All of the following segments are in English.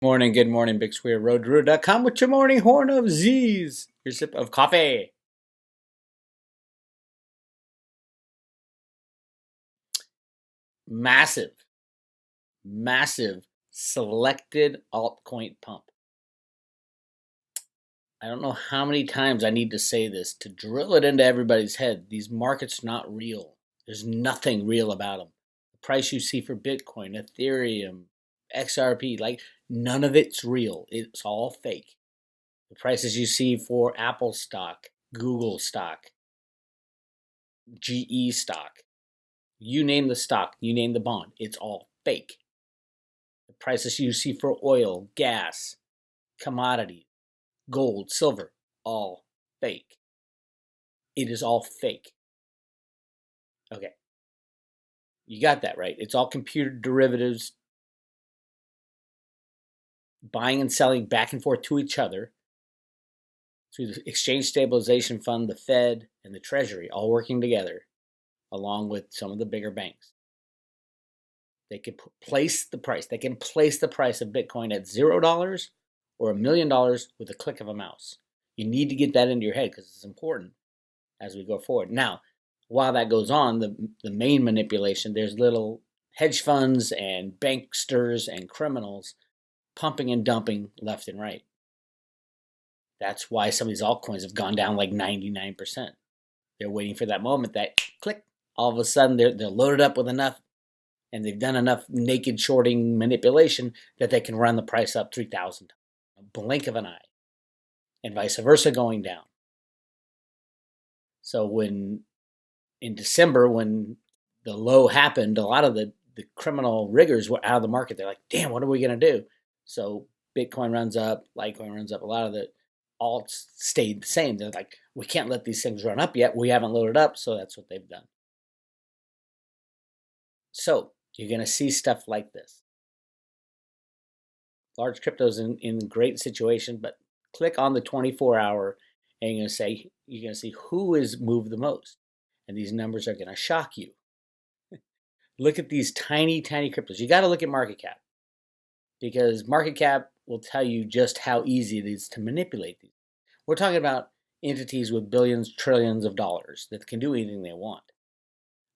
Morning, good morning, Bix Weir, Roota.com with your morning horn of Z's. Your sip of coffee. Massive, massive selected altcoin pump. I don't know how many times I need to say this to drill it into everybody's head. These markets are not real. There's nothing real about them. The price you see for Bitcoin, Ethereum, XRP, like none of it's real. It's all fake. The prices you see for Apple stock, Google stock, GE stock, you name the stock, you name the bond, it's all fake. The prices you see for oil, gas, commodities, gold, silver, all fake. It is all fake. Okay, you got that right. It's all computer derivatives, buying and selling back and forth to each other through the Exchange Stabilization Fund, the Fed, and the Treasury, all working together, along with some of the bigger banks. They can place the price. They can place the price of Bitcoin at $0 or $1,000,000 with a click of a mouse. You need to get that into your head because it's important as we go forward. Now, while that goes on, the main manipulation, there's little hedge funds and banksters and criminals pumping and dumping left and right. That's why some of these altcoins have gone down like 99%. They're waiting for that moment that click, all of a sudden they're loaded up with enough and they've done enough naked shorting manipulation that they can run the price up 3,000 times, a blink of an eye, and vice versa going down. So when in December, when the low happened, a lot of the criminal riggers were out of the market. They're like, damn, what are we going to do? So Bitcoin runs up, Litecoin runs up. A lot of the alts stayed the same. They're like, we can't let these things run up yet. We haven't loaded up. So that's what they've done. So you're going to see stuff like this. Large crypto's in great situation, but click on the 24-hour and you're going to see who is moved the most. And these numbers are going to shock you. Look at these tiny, tiny cryptos. You got to look at market cap because market cap will tell you just how easy it is to manipulate these. We're talking about entities with billions, trillions of dollars that can do anything they want.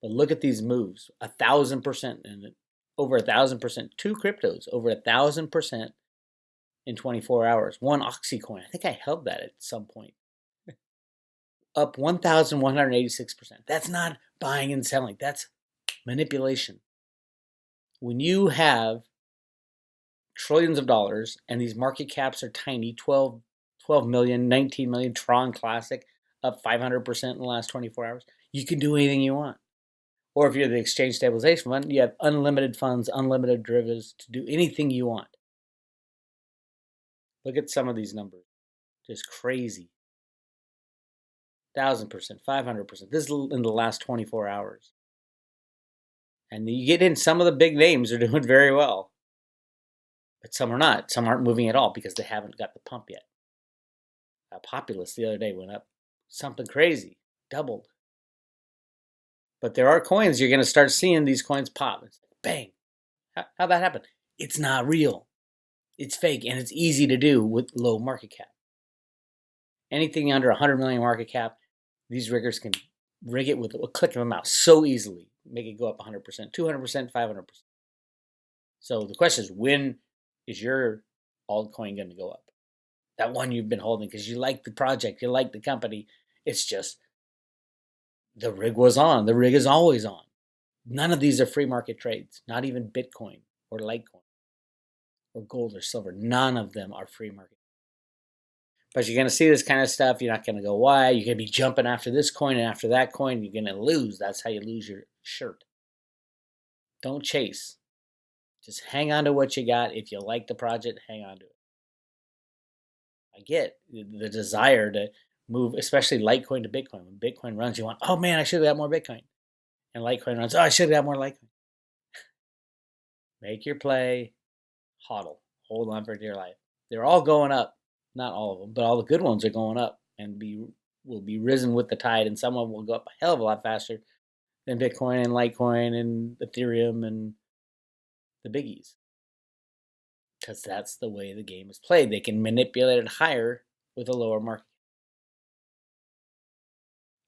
But look at these moves, 1,000% and over 1,000%. Two cryptos over 1,000% in 24 hours. One Oxycoin, I think I held that at some point, up 1,186%. That's not buying and selling. That's manipulation. When you have trillions of dollars and these market caps are tiny, 12 million, 19 million, Tron Classic up 500% in the last 24 hours, you can do anything you want. Or if you're the Exchange Stabilization Fund, you have unlimited funds, unlimited derivatives to do anything you want. Look at some of these numbers. Just crazy. 1,000%, 500%. This is in the last 24 hours. And you get in, some of the big names are doing very well. But some are not. Some aren't moving at all because they haven't got the pump yet. Populous the other day went up something crazy, doubled. But there are coins you're going to start seeing these coins pop. It's like, bang. How'd that happen? It's not real. It's fake, and it's easy to do with low market cap. Anything under 100 million market cap, these riggers can rig it with a click of a mouse so easily, make it go up 100%, 200%, 500%. So the question is, when is your altcoin going to go up? That one you've been holding because you like the project, you like the company. It's just the rig was on. The rig is always on. None of these are free market trades, not even Bitcoin or Litecoin or gold or silver. None of them are free market. But you're going to see this kind of stuff. You're not going to go, why? You're going to be jumping after this coin and after that coin. You're going to lose. That's how you lose your shirt. Don't chase. Just hang on to what you got. If you like the project, hang on to it. I get the desire to move, especially Litecoin to Bitcoin. When Bitcoin runs, you want, oh man, I should have got more Bitcoin. And Litecoin runs, oh, I should have got more Litecoin. Make your play, hodl, hold on for dear life. They're all going up, not all of them, but all the good ones are going up and will be risen with the tide, and some of them will go up a hell of a lot faster than Bitcoin and Litecoin and Ethereum and the biggies. because that's the way the game is played. They can manipulate it higher with a lower market.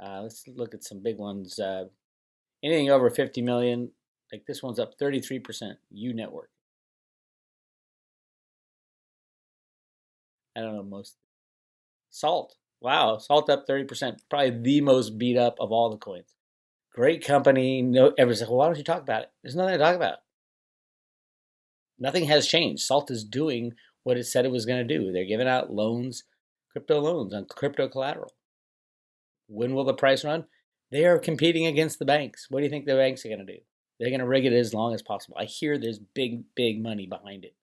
Let's look at some big ones. Anything over 50 million, like this one's up 33%. U Network. I don't know most. Salt. Wow, Salt up 30%. Probably the most beat up of all the coins. Great company. No, everyone's like, well, why don't you talk about it? There's nothing to talk about. Nothing has changed. Salt is doing what it said it was going to do. They're giving out loans, crypto loans on crypto collateral. When will the price run? They are competing against the banks. What do you think the banks are going to do? They're going to rig it as long as possible. I hear there's big money behind it,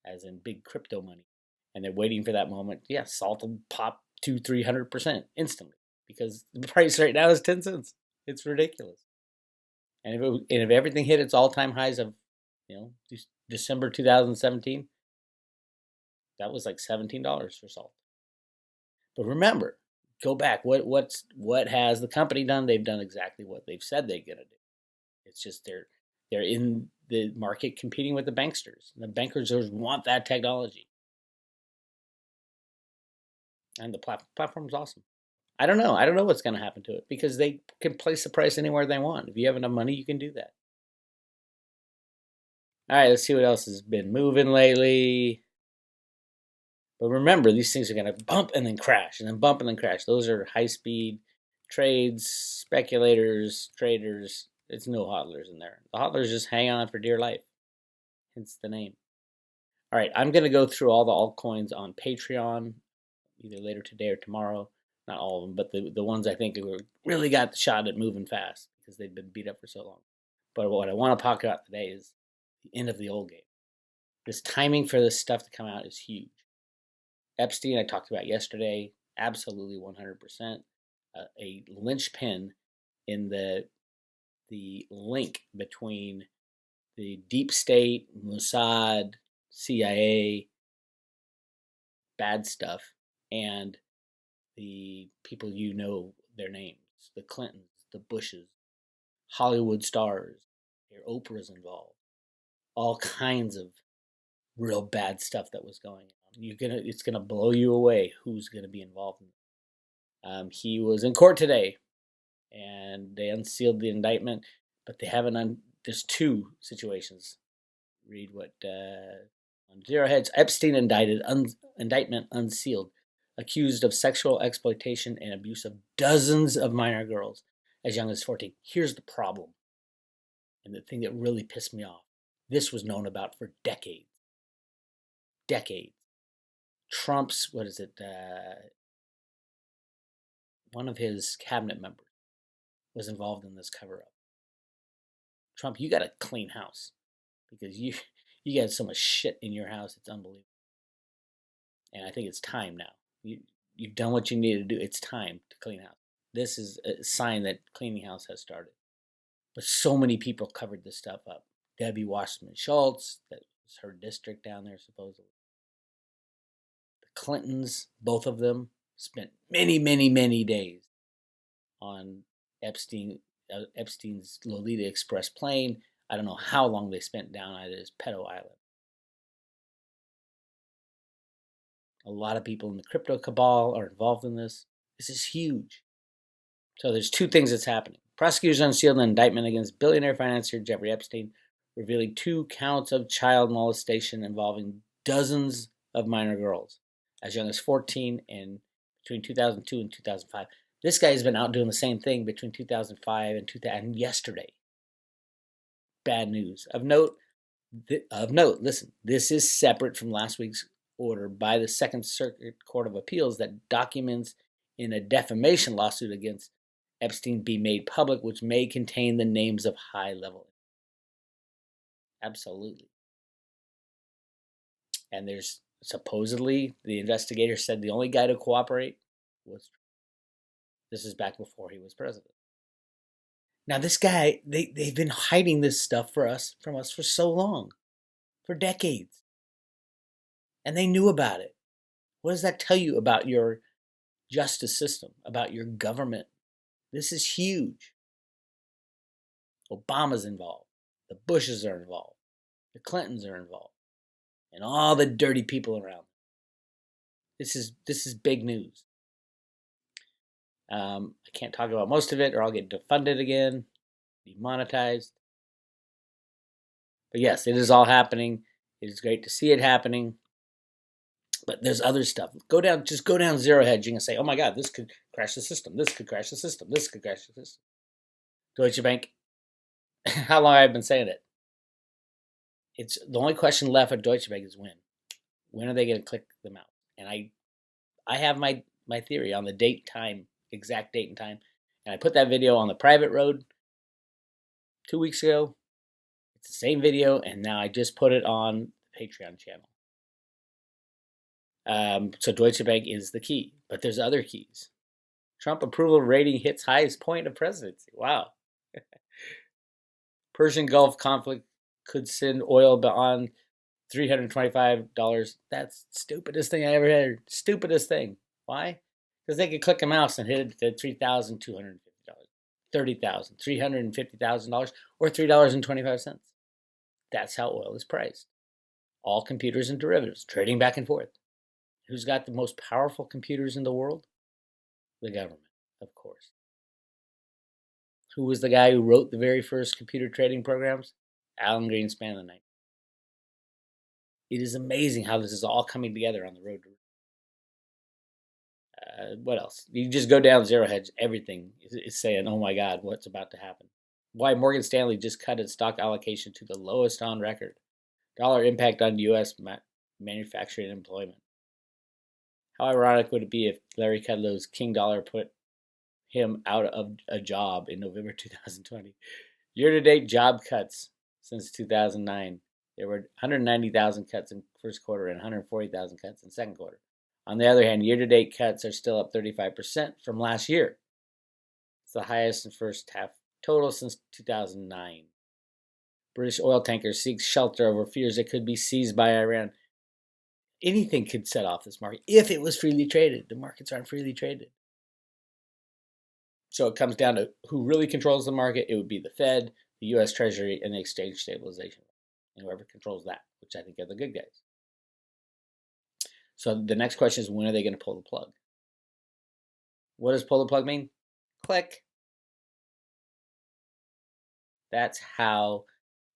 as in big crypto money. And they're waiting for that moment. Yeah, Salt will pop 200-300% instantly because the price right now is 10 cents. It's ridiculous. And if everything hit its all-time highs of, December 2017, that was like $17 for Salt. But remember, go back. What has the company done? They've done exactly what they've said they're gonna do. It's just they're in the market competing with the banksters. The bankers want that technology, and the platform's awesome. I don't know. I don't know what's going to happen to it because they can place the price anywhere they want. If you have enough money, you can do that. All right, let's see what else has been moving lately. But remember, these things are going to bump and then crash, and then bump and then crash. Those are high-speed trades, speculators, traders. It's no hodlers in there. The hodlers just hang on for dear life. Hence the name. All right, I'm going to go through all the altcoins on Patreon, either later today or tomorrow. Not all of them, but the ones I think really got the shot at moving fast because they've been beat up for so long. But what I want to talk about today is the end of the old game. This timing for this stuff to come out is huge. Epstein, I talked about yesterday, absolutely 100%. A linchpin in the link between the deep state, Mossad, CIA, bad stuff, and the people their names, the Clintons, the Bushes, Hollywood stars, your Oprah's involved, all kinds of real bad stuff that was going on. It's gonna blow you away who's gonna be involved in it. He was in court today, and they unsealed the indictment, but they haven't. There's two situations. Read what on Zero Hedge. Epstein indictment unsealed, accused of sexual exploitation and abuse of dozens of minor girls as young as 14. Here's the problem, and the thing that really pissed me off. This was known about for decades. Decades. Trump's, one of his cabinet members was involved in this cover-up. Trump, you got a clean house because you got so much shit in your house. It's unbelievable. And I think it's time now. You've done what you needed to do. It's time to clean house. This is a sign that cleaning house has started. But so many people covered this stuff up. Debbie Wasserman Schultz, that was her district down there, supposedly. The Clintons, both of them, spent many days on Epstein's Lolita Express plane. I don't know how long they spent down at his pedo island. A lot of people in the crypto cabal are involved in this. This is huge. So there's two things that's happening. Prosecutors unsealed an indictment against billionaire financier Jeffrey Epstein, revealing 2 counts of child molestation involving dozens of minor girls as young as 14 and between 2002 and 2005. This guy has been out doing the same thing between 2005 and yesterday. Bad news. Of note, listen, this is separate from last week's order by the Second Circuit Court of Appeals that documents in a defamation lawsuit against Epstein be made public, which may contain the names of high-level. Absolutely. And there's supposedly, the investigator said the only guy to cooperate was Trump. This is back before he was president. Now this guy, they've been hiding this stuff from us for so long, for decades. And they knew about it. What does that tell you about your justice system, about your government? This is huge. Obama's involved. The Bushes are involved. The Clintons are involved. and all the dirty people around. This is big news. I can't talk about most of it, or I'll get defunded again, demonetized. But yes, it is all happening. It is great to see it happening. But there's other stuff. Just go down zero hedging and say, oh my God, this could crash the system. This could crash the system. This could crash the system. Deutsche Bank, how long I've been saying it. It's the only question left at Deutsche Bank is when. When are they going to click them out? And I have my theory on the date, time, exact date and time. And I put that video on the private road 2 weeks ago. It's the same video, and now I just put it on the Patreon channel. So Deutsche Bank is the key, but there's other keys. Trump approval rating hits highest point of presidency. Wow. Persian Gulf conflict could send oil beyond $325. That's the stupidest thing I ever heard. Stupidest thing. Why? Because they could click a mouse and hit it to $3,250, $30,000, $350,000, or $3.25. That's how oil is priced. All computers and derivatives, trading back and forth. Who's got the most powerful computers in the world? The government, of course. Who was the guy who wrote the very first computer trading programs? Alan Greenspan the night. It is amazing how this is all coming together on the road to. What else? You just go down zero hedge. Everything is saying, "Oh my God, what's about to happen?" Why Morgan Stanley just cut its stock allocation to the lowest on record. Dollar impact on U.S. manufacturing and employment. How ironic would it be if Larry Kudlow's King Dollar put him out of a job in November 2020? Year-to-date job cuts since 2009. There were 190,000 cuts in first quarter and 140,000 cuts in second quarter. On the other hand, year-to-date cuts are still up 35% from last year. It's the highest in first half total since 2009. British oil tankers seek shelter over fears it could be seized by Iran. Anything could set off this market if it was freely traded. The markets aren't freely traded. So it comes down to who really controls the market. It would be the Fed, the U.S. Treasury, and the exchange stabilization. And whoever controls that, which I think are the good guys. So the next question is, when are they going to pull the plug? What does pull the plug mean? Click. That's how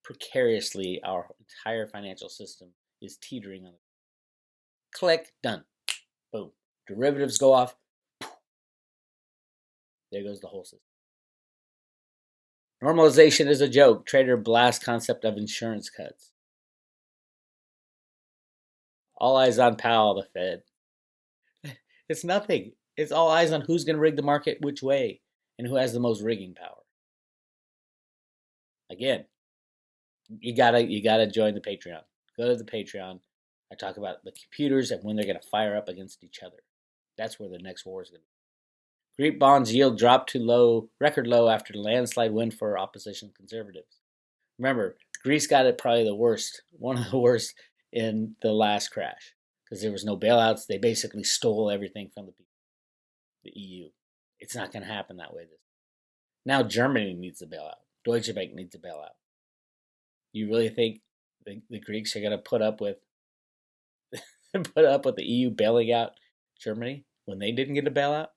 precariously our entire financial system is teetering on. Click, done. Boom. Derivatives go off. There goes the whole system. Normalization is a joke. Trader blast concept of insurance cuts. All eyes on Powell, the Fed. It's nothing. It's all eyes on who's going to rig the market which way and who has the most rigging power. Again, you gotta join the Patreon. Go to the Patreon. I talk about the computers and when they're going to fire up against each other. That's where the next war is going to be. Greek bonds yield dropped to record low after the landslide win for opposition conservatives. Remember, Greece got it probably the worst, one of the worst in the last crash, because there was no bailouts. They basically stole everything from the EU. It's not going to happen that way. Now Germany needs a bailout. Deutsche Bank needs a bailout. You really think the Greeks are going to put up with the EU bailing out Germany when they didn't get a bailout?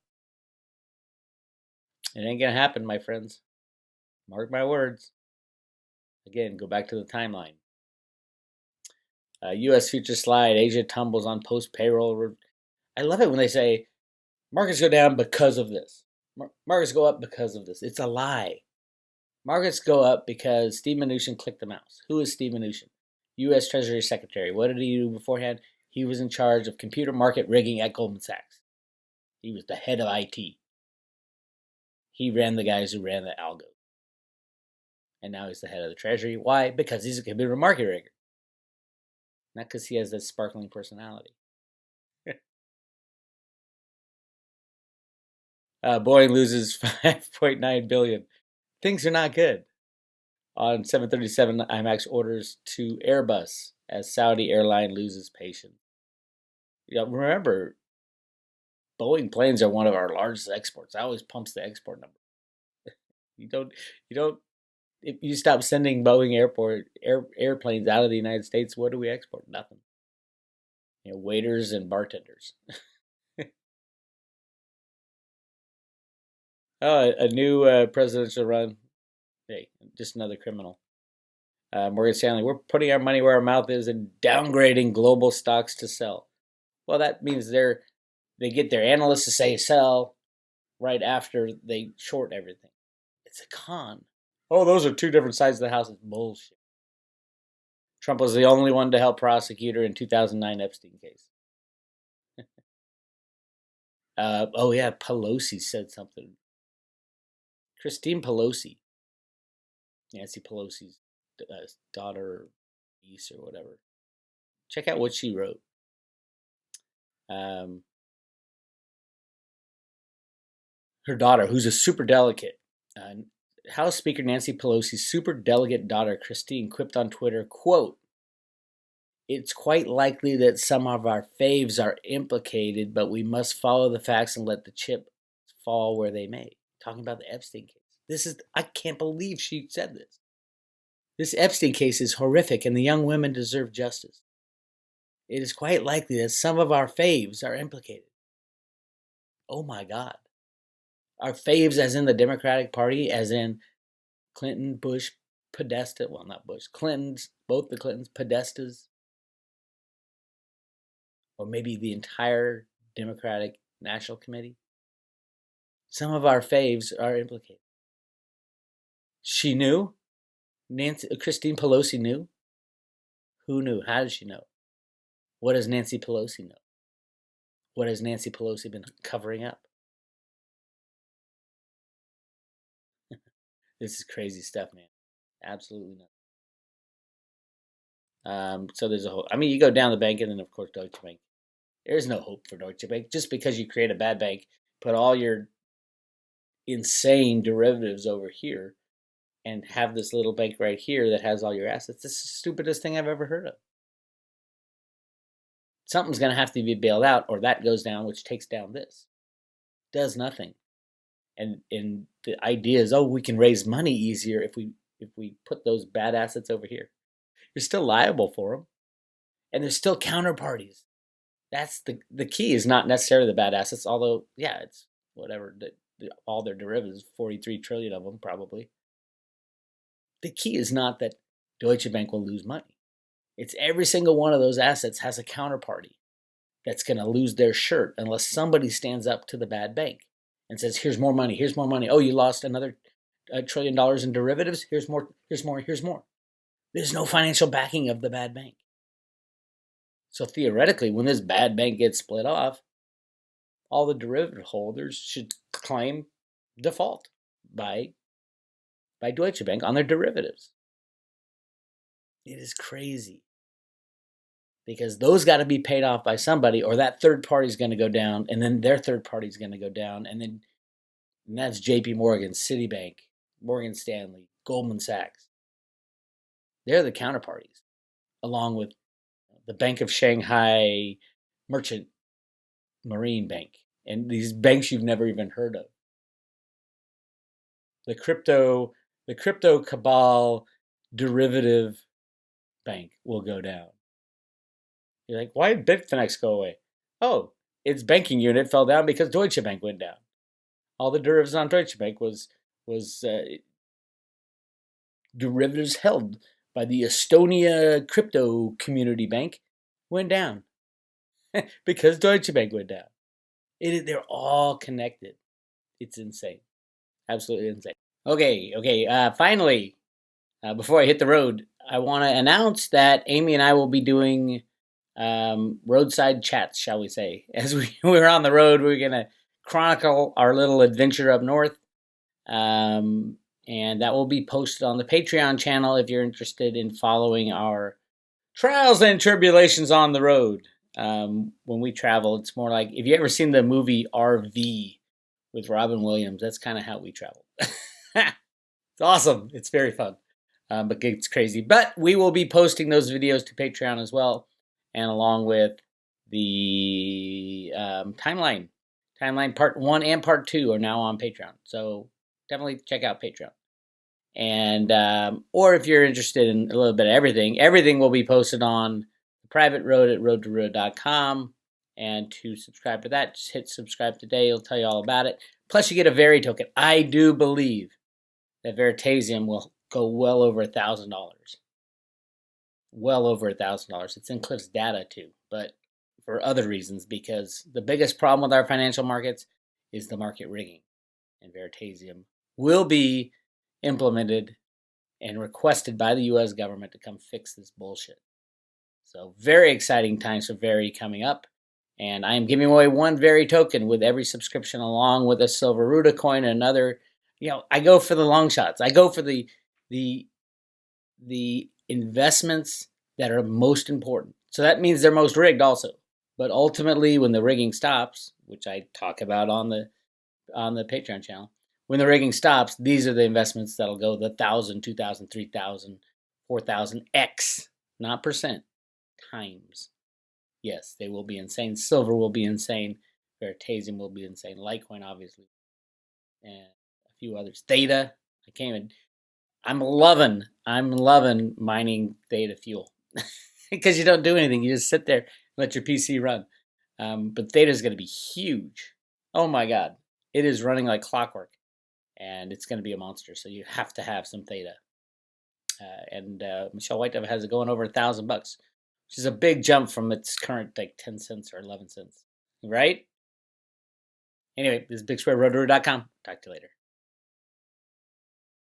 It ain't going to happen, my friends. Mark my words. Again, go back to the timeline. U.S. future slide. Asia tumbles on post-payroll. I love it when they say markets go down because of this. Markets go up because of this. It's a lie. Markets go up because Steve Mnuchin clicked the mouse. Who is Steve Mnuchin? U.S. Treasury Secretary. What did he do beforehand? He was in charge of computer market rigging at Goldman Sachs. He was the head of IT. He ran the guys who ran the algo. And now he's the head of the Treasury. Why? Because he's a computer market rigger. Not because he has this sparkling personality. Boeing loses $5.9 billion. Things are not good. On 737 IMAX orders to Airbus as Saudi airline loses patience. Remember, Boeing planes are one of our largest exports. That always pumps the export number. You don't. If you stop sending Boeing airplanes out of the United States, what do we export? Nothing. waiters and bartenders. Oh, a new presidential run. Hey, just another criminal. Morgan Stanley, we're putting our money where our mouth is and downgrading global stocks to sell. Well, that means they get their analysts to say sell right after they short everything. It's a con. Oh, those are two different sides of the house. It's bullshit. Trump was the only one to help prosecute her in 2009 Epstein case. Oh yeah, Pelosi said something. Christine Pelosi, Nancy Pelosi's daughter, niece or whatever. Check out what she wrote. Her daughter, who's a super delegate, House Speaker Nancy Pelosi's super delegate daughter, Christine, quipped on Twitter, quote, "It's quite likely that some of our faves are implicated, but we must follow the facts and let the chip fall where they may." Talking about the Epstein case. I can't believe she said this. This Epstein case is horrific and the young women deserve justice. It is quite likely that some of our faves are implicated. Oh my God. Our faves as in the Democratic Party, as in Clinton, Bush, Podesta, well, not Bush, Clintons, both the Clintons, Podestas, or maybe the entire Democratic National Committee. Some of our faves are implicated. She knew? Christine Pelosi knew? Who knew? How did she know? What does Nancy Pelosi know? What has Nancy Pelosi been covering up? This is crazy stuff, man. Absolutely not. So there's a whole. I mean, you go down the bank, and then of course Deutsche Bank. There's no hope for Deutsche Bank just because you create a bad bank, put all your insane derivatives over here, and have this little bank right here that has all your assets. This is the stupidest thing I've ever heard of. Something's going to have to be bailed out, or that goes down, which takes down this. Does nothing. And the idea is, oh, we can raise money easier if we put those bad assets over here. You're still liable for them, and there's still counterparties. That's the key. Is not necessarily the bad assets, although yeah, it's whatever. All their derivatives, 43 trillion of them probably. The key is not that Deutsche Bank will lose money. It's every single one of those assets has a counterparty that's going to lose their shirt unless somebody stands up to the bad bank and says, here's more money, here's more money. Oh, you lost another $1 trillion in derivatives? Here's more, here's more, here's more. There's no financial backing of the bad bank. So theoretically, when this bad bank gets split off, all the derivative holders should claim default by Deutsche Bank on their derivatives. It is crazy. Because those got to be paid off by somebody, or that third party is going to go down, and then their third party is going to go down, and that's J.P. Morgan, Citibank, Morgan Stanley, Goldman Sachs. They're the counterparties, along with the Bank of Shanghai, Merchant Marine Bank, and these banks you've never even heard of. The crypto cabal derivative bank will go down. You're like, why did Bitfinex go away? Oh, its banking unit fell down because Deutsche Bank went down. All the derivatives on Deutsche Bank was derivatives held by the Estonia crypto community bank went down because Deutsche Bank went down. They're all connected. It's insane. Absolutely insane. Okay. Finally, before I hit the road, I want to announce that Amy and I will be doing roadside chats, shall we say. As we're on the road, we're going to chronicle our little adventure up north. And that will be posted on the Patreon channel if you're interested in following our trials and tribulations on the road. When we travel, it's more like, if you ever seen the movie RV with Robin Williams, that's kind of how we travel. It's awesome. It's very fun. But it's crazy. But we will be posting those videos to Patreon as well. And along with the timeline part 1 and part 2 are now on Patreon. So definitely check out Patreon. And or if you're interested in a little bit of everything will be posted on the private road at road2road.com. And to subscribe to that, just hit subscribe today. It'll tell you all about it. Plus, you get a Veri token. I do believe that Veritasium will go well over $1,000. Well over $1,000. It's in Cliff's data too, but for other reasons, because the biggest problem with our financial markets is the market rigging. And Veritasium will be implemented and requested by the U.S. government to come fix this bullshit. So very exciting times for Veri coming up. And I am giving away one Veri token with every subscription, along with a silver Roota coin and another. I go for the long shots. I go for the investments that are most important. So that means they're most rigged also. But ultimately, when the rigging stops, which I talk about on the Patreon channel, when the rigging stops, these are the investments that'll go the 1,000, 2,000, 3,000, 4,000x, not percent, times. Yes, they will be insane. Silver will be insane. Veritasium will be insane. Litecoin, obviously, and a few others. Theta, I'm loving mining Theta fuel because you don't do anything. You just sit there and let your PC run. But Theta is going to be huge. Oh my God, it is running like clockwork, and it's going to be a monster. So you have to have some Theta. And Michelle Whitedove has it going over $1,000, which is a big jump from its current 10 cents or 11 cents, right? Anyway, this is Bix Weir, road2road.com. Talk to you later.